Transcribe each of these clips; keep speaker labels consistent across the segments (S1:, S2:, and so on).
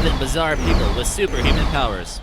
S1: 11 bizarre people with superhuman powers.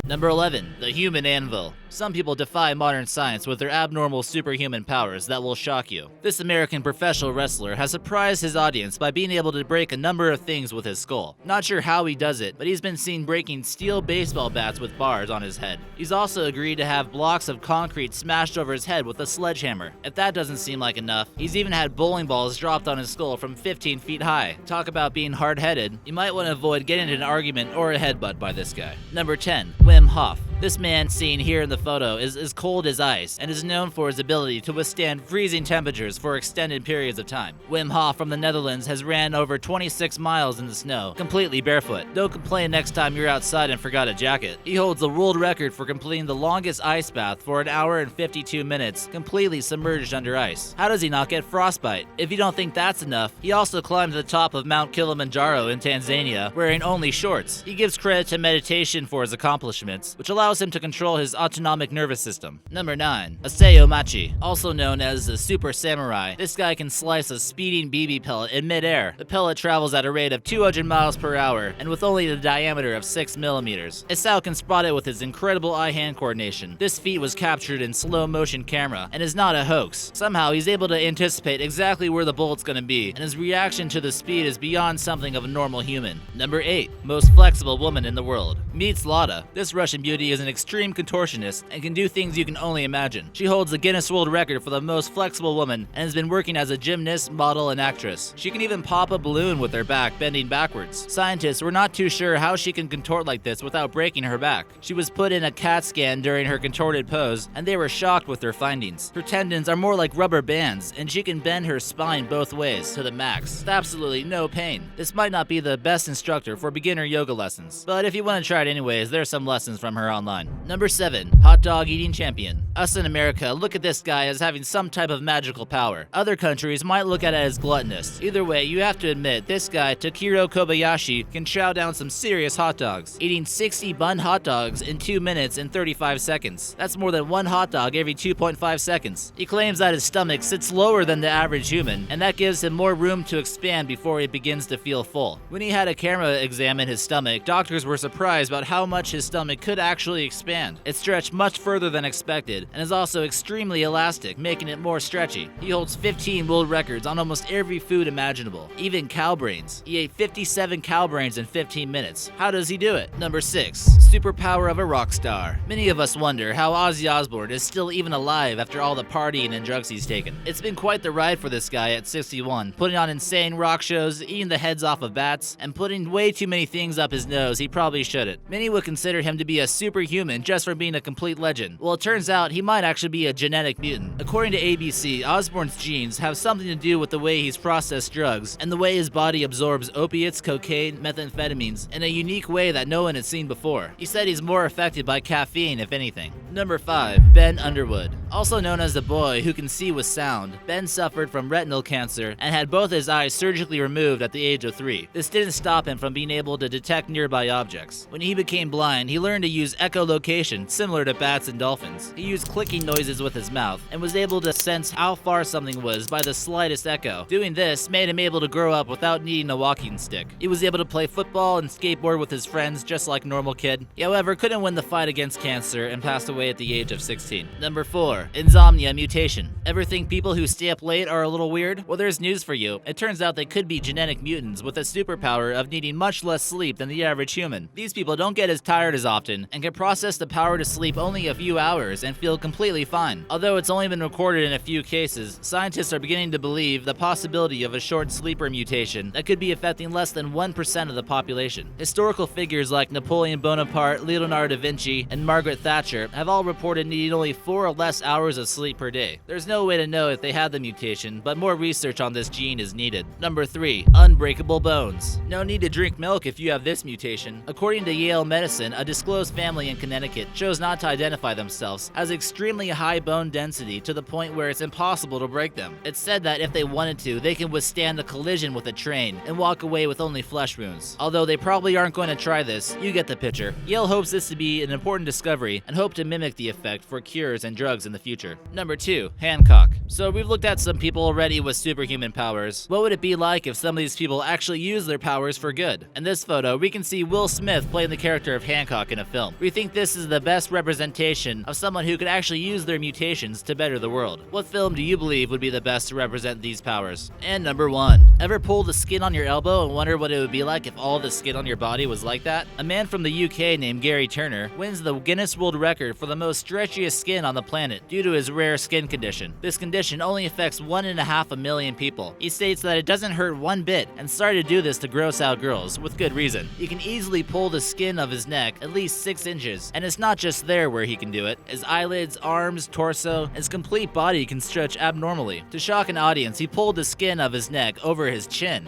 S1: Number 11. The Human Anvil. Some people defy modern science with their abnormal superhuman powers that will shock you. This American professional wrestler has surprised his audience by being able to break a number of things with his skull. Not sure how he does it, but he's been seen breaking steel baseball bats with bars on his head. He's also agreed to have blocks of concrete smashed over his head with a sledgehammer. If that doesn't seem like enough, he's even had bowling balls dropped on his skull from 15 feet high. Talk about being hard-headed. You might want to avoid getting into an argument or a headbutt by this guy. Number 10. Wim Hof. This man seen here in the photo is as cold as ice and is known for his ability to withstand freezing temperatures for extended periods of time. Wim Hof from the Netherlands has ran over 26 miles in the snow, completely barefoot. Don't complain next time you're outside and forgot a jacket. He holds the world record for completing the longest ice bath for an hour and 52 minutes, completely submerged under ice. How does he not get frostbite? If you don't think that's enough, he also climbed to the top of Mount Kilimanjaro in Tanzania wearing only shorts. He gives credit to meditation for his accomplishments, which allows him to control his autonomic nervous system. Number 9. Aseo Machi, also known as the Super Samurai. This guy can slice a speeding BB pellet in midair. The pellet travels at a rate of 200 miles per hour and with only the diameter of 6 millimeters. Aseo can spot it with his incredible eye-hand coordination. This feat was captured in slow-motion camera and is not a hoax. Somehow he's able to anticipate exactly where the bullet's gonna be, and his reaction to the speed is beyond something of a normal human. Number 8. Most flexible woman in the world. Meet Zlata. This Russian beauty is an extreme contortionist and can do things you can only imagine. She holds the Guinness World Record for the most flexible woman and has been working as a gymnast, model, and actress. She can even pop a balloon with her back bending backwards. Scientists were not too sure how she can contort like this without breaking her back. She was put in a CAT scan during her contorted pose, and they were shocked with their findings. Her tendons are more like rubber bands, and she can bend her spine both ways to the max with absolutely no pain. This might not be the best instructor for beginner yoga lessons, but if you want to try it anyways, there's some lessons from her online. Number 7. Hot dog eating champion. Us in America look at this guy as having some type of magical power. Other countries might look at it as gluttonous. Either way, you have to admit, this guy, Takeru Kobayashi, can chow down some serious hot dogs, eating 60 bunned hot dogs in 2 minutes and 35 seconds. That's more than one hot dog every 2.5 seconds. He claims that his stomach sits lower than the average human, and that gives him more room to expand before it begins to feel full. When he had a camera examine his stomach, doctors were surprised about how much his stomach could actually expand. It stretched much further than expected and is also extremely elastic, making it more stretchy. He holds 15 world records on almost every food imaginable, even cow brains. He ate 57 cow brains in 15 minutes. How does he do it? Number 6. Superpower of a rock star. Many of us wonder how Ozzy Osbourne is still even alive after all the partying and drugs he's taken. It's been quite the ride for this guy at 61, putting on insane rock shows, eating the heads off of bats, and putting way too many things up his nose he probably shouldn't. Many would consider him to be a superhuman just for being a complete legend. Well, it turns out he might actually be a genetic mutant. According to ABC, Osbourne's genes have something to do with the way he's processed drugs and the way his body absorbs opiates, cocaine, methamphetamines in a unique way that no one had seen before. He said he's more affected by caffeine, if anything. Number 5. Ben Underwood. Also known as the boy who can see with sound, Ben suffered from retinal cancer and had both his eyes surgically removed at the age of 3. This didn't stop him from being able to detect nearby objects. When he became blind, he learned to use echolocation, similar to bats and dolphins. He used clicking noises with his mouth and was able to sense how far something was by the slightest echo. Doing this made him able to grow up without needing a walking stick. He was able to play football and skateboard with his friends just like a normal kid. He, however, couldn't win the fight against cancer and passed away at the age of 16. Number 4. Insomnia Mutation. Ever think people who stay up late are a little weird? Well, there's news for you. It turns out they could be genetic mutants with a superpower of needing much less sleep than the average human. These people don't get as tired as often and can process the power to sleep only a few hours and feel completely fine. Although it's only been recorded in a few cases, scientists are beginning to believe the possibility of a short sleeper mutation that could be affecting less than 1% of the population. Historical figures like Napoleon Bonaparte, Leonardo da Vinci, and Margaret Thatcher have all reported needing only 4 or less hours of sleep per day. There's no way to know if they had the mutation, but more research on this gene is needed. Number 3. Unbreakable Bones. No need to drink milk if you have this mutation. According to Yale Medicine, a disclosed family in Connecticut chose not to identify themselves as extremely high bone density to the point where it's impossible to break them. It's said that if they wanted to, they can withstand a collision with a train and walk away with only flesh wounds. Although they probably aren't going to try this, you get the picture. Yale hopes this to be an important discovery and hope to mimic the effect for cures and drugs in the the future. Number 2, Hancock. So we've looked at some people already with superhuman powers. What would it be like if some of these people actually use their powers for good? In this photo, we can see Will Smith playing the character of Hancock in a film. We think this is the best representation of someone who could actually use their mutations to better the world. What film do you believe would be the best to represent these powers? And number 1, ever pull the skin on your elbow and wonder what it would be like if all the skin on your body was like that? A man from the UK named Gary Turner wins the Guinness World Record for the most stretchiest skin on the planet due to his rare skin condition. This condition only affects 1.5 million people. He states that it doesn't hurt one bit and started to do this to gross out girls, with good reason. He can easily pull the skin of his neck at least 6 inches, and it's not just there where he can do it. His eyelids, arms, torso, his complete body can stretch abnormally. To shock an audience, he pulled the skin of his neck over his chin.